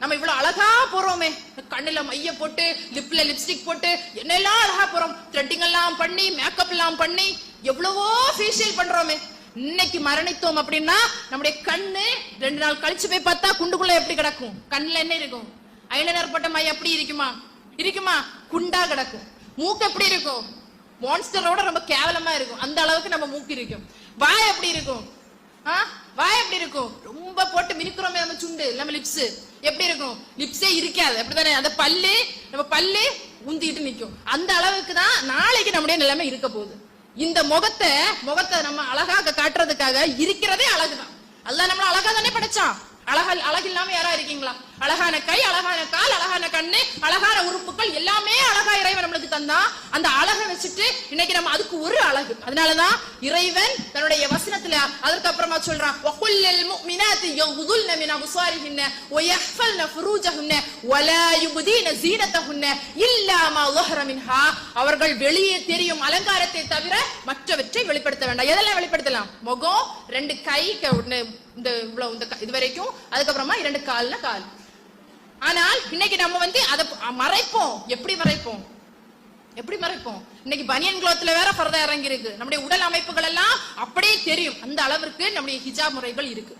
நம்ம இவ்வளவு அழகா போறோமே, கண்ணுல மைய போட்டு லிப்ல லிப்ஸ்டிக் போட்டு என்னெல்லாம் அழகா போறோம், த்ரெட்டிங் எல்லாம் பண்ணி மேக்கப் எல்லாம் பண்ணி எவ்வளவோ ஃபேஷியல் பண்றோமே. இன்னைக்கு மரணித்தோம் அப்படின்னா நம்முடைய கண்ணு 2 நாள் கழிச்சு போய் பார்த்தா குண்டுக்குள்ள எப்படி கிடக்கும்? கண்ணுல என்ன இருக்கும்? ஐலைனர் போட்ட மை எப்படி இருக்குமா? குண்டா கிடக்கும். மூக்கு எப்படி இருக்கும்? மான்ஸ்டரோட ரொம்ப கேவலமா இருக்கும். அந்த அளவுக்கு நம்ம மூக்கு இருக்கும். வாய் எப்படி இருக்கும்? வாய் எப்படி இருக்கும்? ரொம்ப போட்டு மினுக்குறோமே நம்ம சுண்டு, நம்ம லிப்ஸ் எப்படி இருக்கும்? லிப்ஸே இருக்காது, அப்படித்தானே? அந்த பல்லு, நம்ம பல்லு உந்திட்டு நிக்கும். அந்த அளவுக்கு தான் நாளைக்கு நம்முடைய நிலைமை இருக்க போகுது. இந்த முகத்தை நம்ம அழகாக காட்டுறதுக்காக இருக்கிறதே அழகுதான். அல்லாஹ் நம்மள அழகா தானே படைச்சான். அழகு இல்லாம யாரா இருக்கீங்களா? அழகான கை, அழகான கால், அழகான கண்ணு, அழகான உறுப்புகள் எல்லாமே அழகா இறைவன் நம்மளுக்கு தந்தா. அந்த அழகை வச்சுட்டு இன்னைக்கு நம்ம அதுக்கு ஒரு அழகு. அதனாலதான் இறைவன் தன்னுடைய வசனத்துல அதற்கு அப்புறமா சொல்றான், வகுல்லில் முஃமினாத்தி யகுதுல்ன மின் அப்சாரிஹின்ன வயஹ்ஃபல்ன ஃபுரூஜஹுன்ன வலா யுப்தீன ஸீனத்தஹுன்ன இல்லா மா ظஹர மின்ஹா. அவர்கள் வெளியே தெரியும் அலங்காரத்தை தவிர மற்றவற்றை வெளிப்படுத்த வேண்டாம். எதெல்லாம் வெளிப்படுத்தலாம்? முகம், 2 கை, இந்த இது வரைக்கும், அதுக்கப்புறமா 2 கால்ல கால். ஆனால் இன்னைக்கு நம்ம அதை மறைப்போம். எப்படி மறைப்போம்? இன்னைக்கு பனியன் குளோத்ல வேற பரதா இறங்கி இருக்கு. நம்முடைய உடல் அமைப்புகள் எல்லாம் அப்படியே தெரியும். அந்த அளவிற்கு நம்முடைய ஹிஜாப் முறைகள் இருக்கு.